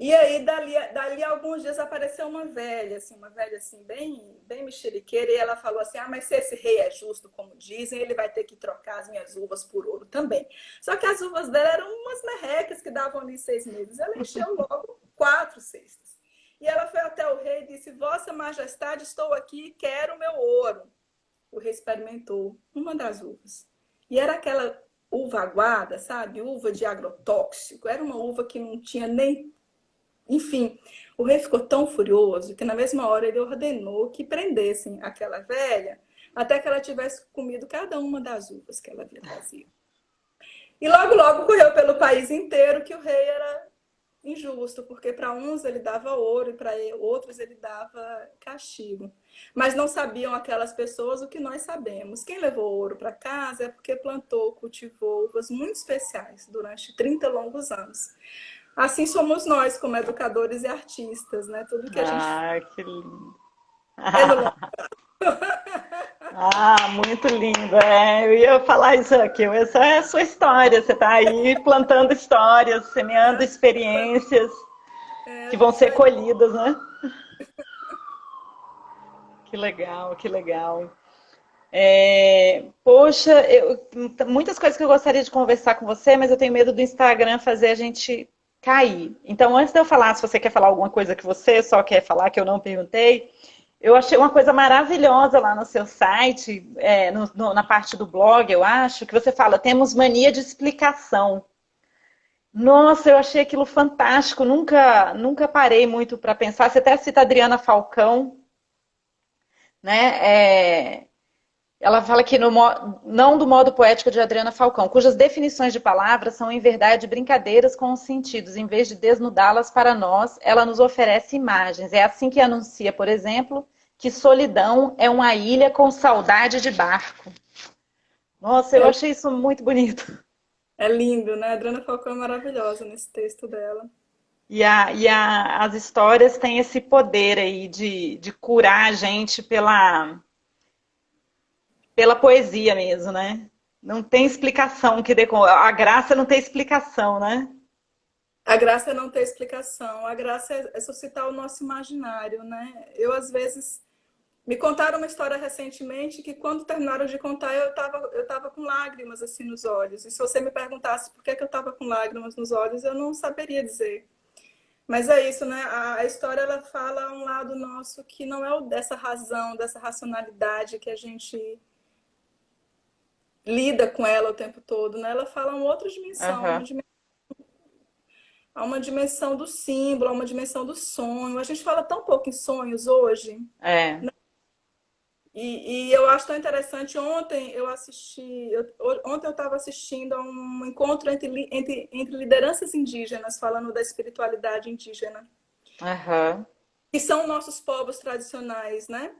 E aí, dali a alguns dias, apareceu uma velha assim, bem mexeriqueira, e ela falou assim, mas se esse rei é justo, como dizem, ele vai ter que trocar as minhas uvas por ouro também. Só que as uvas dela eram umas merrecas que davam ali 6 meses. Ela encheu logo 4 cestas. E ela foi até o rei e disse, Vossa Majestade, estou aqui, quero o meu ouro. O rei experimentou uma das uvas. E era aquela uva aguada, sabe? Uva de agrotóxico. Era uma uva que não tinha nem... Enfim, o rei ficou tão furioso que na mesma hora ele ordenou que prendessem aquela velha até que ela tivesse comido cada uma das uvas que ela havia trazido. E logo, logo correu pelo país inteiro que o rei era injusto, porque para uns ele dava ouro e para outros ele dava castigo. Mas não sabiam aquelas pessoas o que nós sabemos. Quem levou ouro para casa é porque plantou, cultivou uvas muito especiais durante 30 longos anos. Assim somos nós, como educadores e artistas, né? Tudo que a gente Ah, que lindo. É no longo. Ah, muito lindo. É, eu ia falar isso aqui. Essa é a sua história. Você está aí plantando histórias, semeando experiências É, que a vão gente ser vai. colhidas, né? Que legal, que legal. Poxa, muitas coisas que eu gostaria de conversar com você, mas eu tenho medo do Instagram fazer a gente cair. Então, antes de eu falar, se você quer falar alguma coisa que você só quer falar, que eu não perguntei, eu achei uma coisa maravilhosa lá no seu site, na parte do blog, eu acho, que você fala, temos mania de explicação. Nossa, eu achei aquilo fantástico, nunca parei muito para pensar. Você até cita a Adriana Falcão, né? Ela fala que não do modo poético de Adriana Falcão, cujas definições de palavras são, em verdade, brincadeiras com os sentidos. Em vez de desnudá-las para nós, ela nos oferece imagens. É assim que anuncia, por exemplo, que solidão é uma ilha com saudade de barco. Nossa, eu É, achei isso muito bonito. é lindo, né? A Adriana Falcão é maravilhosa nesse texto dela. As histórias têm esse poder aí de curar a gente pela poesia mesmo, né? Não tem explicação que dê. A graça não tem explicação, né? A graça é não ter explicação, a graça é suscitar o nosso imaginário, né? Eu, às vezes, me contaram uma história recentemente que, quando terminaram de contar, eu tava com lágrimas assim nos olhos. E se você me perguntasse por que que eu estava com lágrimas nos olhos, eu não saberia dizer. Mas é isso, né? A história, ela fala um lado nosso que não é o dessa razão, dessa racionalidade que a gente lida com ela o tempo todo, né? Ela fala uma outra dimensão, Aham. há uma dimensão do símbolo, há uma dimensão do sonho. A gente fala tão pouco em sonhos hoje. É. E eu acho tão interessante. Ontem eu estava assistindo a um encontro entre lideranças indígenas, falando da espiritualidade indígena, Aham. que são nossos povos tradicionais, né?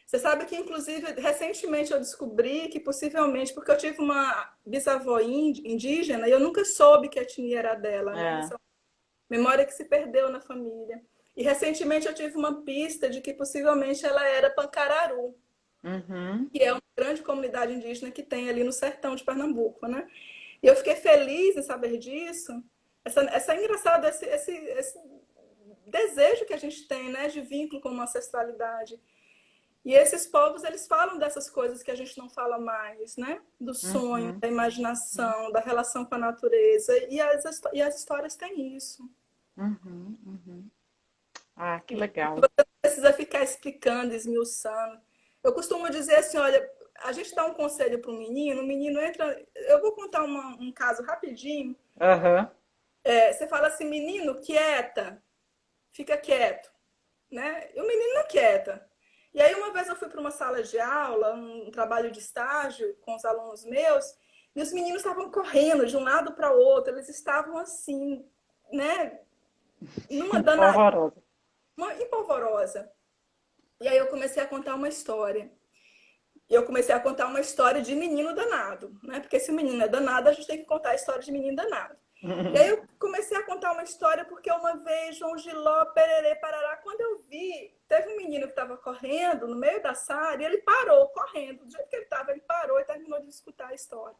Você sabe que, inclusive, recentemente eu descobri que, possivelmente, porque eu tive uma bisavó indígena e eu nunca soube que a etnia era dela, né? É. Essa memória que se perdeu na família. E recentemente eu tive uma pista de que possivelmente ela era Pancararu, Uhum. que é uma grande comunidade indígena que tem ali no sertão de Pernambuco, né? E eu fiquei feliz em saber disso. Essa é engraçado, esse desejo que a gente tem, né, de vínculo com uma ancestralidade. E esses povos, eles falam dessas coisas que a gente não fala mais, né? Do sonho, Uhum. da imaginação, da relação com a natureza. E as histórias têm isso. Uhum. Uhum. Ah, que E legal. você não precisa ficar explicando, esmiuçando. Eu costumo dizer assim, olha, a gente dá um conselho para um menino, o menino entra... Eu vou contar um caso rapidinho. Aham. Você fala assim, menino, quieta, fica quieto, né? E o menino não quieta. E aí, uma vez eu fui para uma sala de aula, um trabalho de estágio com os alunos meus, e os meninos estavam correndo de um lado para o outro, eles estavam assim, né, numa danada, Horrorosa. uma empolvorosa. E aí eu comecei a contar uma história. E eu comecei a contar uma história de menino danado, né? Porque se o menino é danado, a gente tem que contar a história de menino danado. E aí eu comecei a contar uma história porque uma vez, João Giló, pererê, parará, quando eu vi, teve um menino que estava correndo no meio da sala e ele parou correndo. Do jeito que ele estava, ele parou e terminou de escutar a história.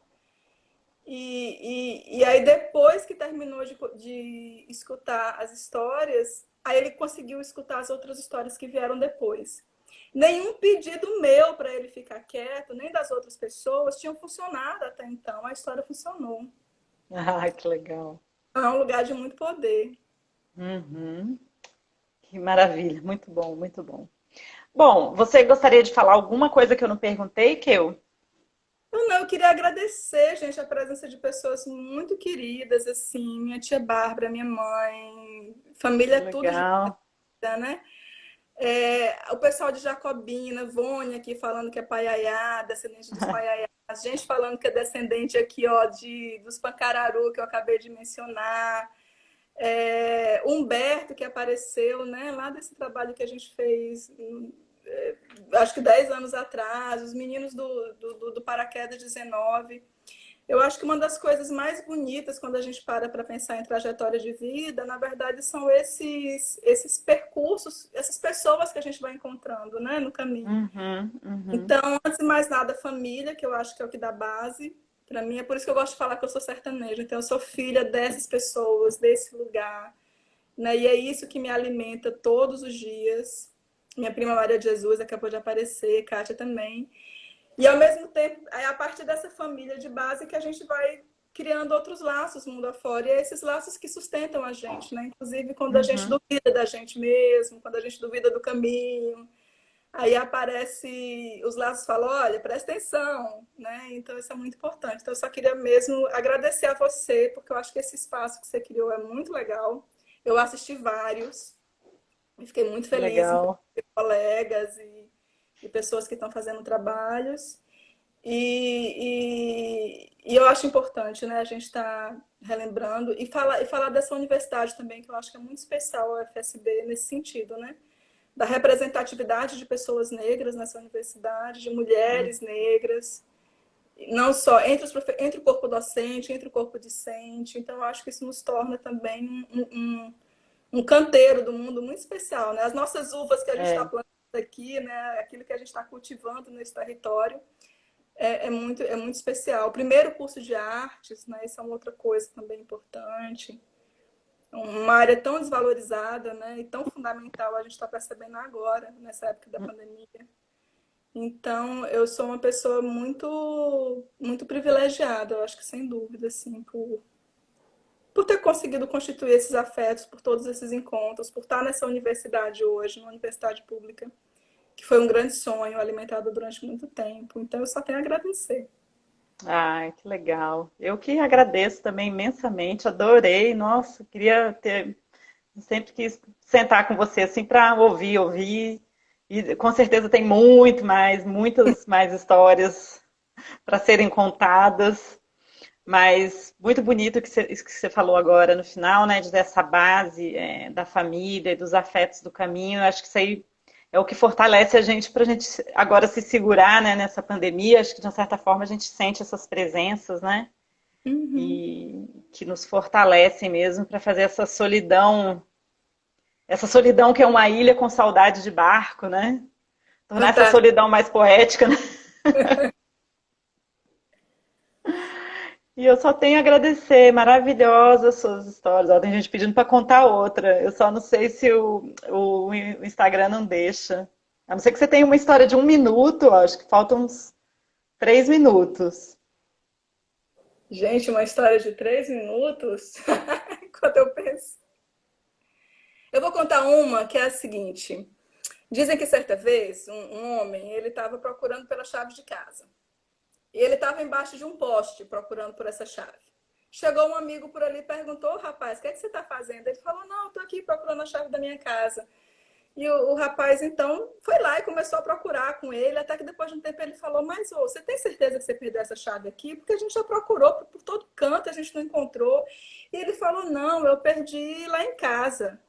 E aí, depois que terminou de escutar as histórias, aí ele conseguiu escutar as outras histórias que vieram depois. Nenhum pedido meu para ele ficar quieto, nem das outras pessoas, tinham funcionado até então. A história funcionou. Ah, que legal. É um lugar de muito poder. Uhum. Que maravilha. Muito bom, muito bom. Bom, você gostaria de falar alguma coisa que eu não perguntei, que eu? Eu queria agradecer, gente, a presença de pessoas muito queridas, assim, minha tia Bárbara, minha mãe, Que família tudo de legal. vida, né? O pessoal de Jacobina, Vônia aqui falando que é Paiaiá, descendente dos Paiaiá, a gente falando que é descendente aqui, ó, dos Pancararu, que eu acabei de mencionar. Humberto, que apareceu, né, lá desse trabalho que a gente fez, acho que 10 anos atrás, os meninos do Paraquedas 19. Eu acho que uma das coisas mais bonitas quando a gente para pensar em trajetória de vida, na verdade, são esses percursos, essas pessoas que a gente vai encontrando, né, no caminho. Uhum, uhum. Então, antes de mais nada, família, que eu acho que é o que dá base para mim. É por isso que eu gosto de falar que eu sou sertaneja. Então, eu sou filha dessas pessoas, desse lugar, né? E é isso que me alimenta todos os dias. Minha prima Maria de Jesus acabou de aparecer, Kátia também. E, ao mesmo tempo, é a partir dessa família de base que a gente vai criando outros laços mundo afora. E é esses laços que sustentam a gente, né? Inclusive, quando a gente Uhum. duvida da gente mesmo, quando a gente duvida do caminho. Aí aparece, os laços falam, olha, presta atenção, né? Então isso é muito importante. Então eu só queria mesmo agradecer a você, porque eu acho que esse espaço que você criou é muito legal. Eu assisti vários e fiquei muito Que feliz em legal. conhecer colegas e pessoas que estão fazendo trabalhos. E eu acho importante, né, a gente estar relembrando e falar dessa universidade também, que eu acho que é muito especial a UFSB nesse sentido, né? Da representatividade de pessoas negras nessa universidade, de mulheres negras, não só entre o corpo docente, entre o corpo discente. Então, eu acho que isso nos torna também um canteiro do mundo muito especial. Né? As nossas uvas que a gente está É. plantando aqui, né? Aquilo que a gente está cultivando nesse território, é muito especial. O primeiro curso de artes, né? Isso é uma outra coisa também importante. Uma área tão desvalorizada, né, e tão fundamental, a gente está percebendo agora, nessa época da pandemia. Então, eu sou uma pessoa muito, muito privilegiada, eu acho que sem dúvida, assim, por ter conseguido constituir esses afetos, por todos esses encontros, por estar nessa universidade hoje, numa universidade pública, que foi um grande sonho alimentado durante muito tempo. Então, eu só tenho a agradecer. Ai, que legal. Eu que agradeço também imensamente, adorei. Nossa, queria ter, sempre quis sentar com você assim para ouvir. E com certeza tem muitas mais histórias para serem contadas. Mas muito bonito isso que você falou agora no final, né? Dessa base da família e dos afetos do caminho. Eu acho que isso aí é o que fortalece a gente para a gente agora se segurar, né, nessa pandemia. Acho que de uma certa forma a gente sente essas presenças, né? Uhum. E que nos fortalecem mesmo para fazer essa solidão que é uma ilha com saudade de barco, né? Tornar essa Fantástico. solidão mais poética, né? E eu só tenho a agradecer, maravilhosas suas histórias. Ó, tem gente pedindo para contar outra. Eu só não sei se o Instagram não deixa. A não ser que você tenha uma história de 1 minuto, acho que faltam uns 3 minutos. Gente, uma história de 3 minutos, enquanto eu penso. Eu vou contar uma que é a seguinte. Dizem que certa vez um homem ele estava procurando pela chave de casa. E ele estava embaixo de um poste procurando por essa chave. Chegou um amigo por ali e perguntou: rapaz, o que é que você está fazendo? Ele falou: não, estou aqui procurando a chave da minha casa. E o rapaz, então, foi lá e começou a procurar com ele, até que depois de um tempo ele falou: mas ô, você tem certeza que você perdeu essa chave aqui? Porque a gente já procurou por todo canto, a gente não encontrou. E ele falou: não, eu perdi lá em casa.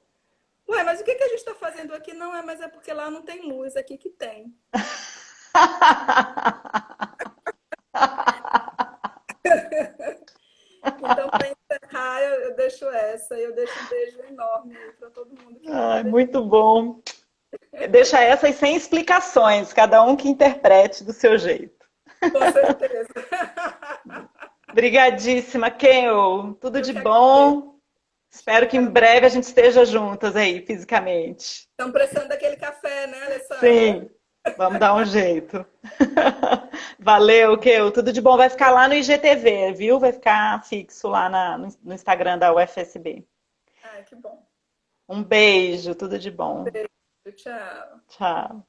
Ué, mas o que a gente está fazendo aqui? Não, mas é porque lá não tem luz, aqui que tem. Então, para encerrar, eu deixo essa, eu deixo um beijo enorme para todo mundo que Ai, ouve. muito bom. Deixa essas sem explicações, cada um que interprete do seu jeito. Com certeza. Obrigadíssima, Ken. Tudo Eu de que agradeço. bom. Espero que em breve a gente esteja juntas aí, fisicamente. Estão precisando daquele café, né, Alessandra? Sim, vamos dar um jeito. Valeu, Keu. Tudo de bom. Vai ficar lá no IGTV, viu? Vai ficar fixo lá no Instagram da UFSB. Ai, que bom. Um beijo, tudo de bom. Beijo, tchau. Tchau.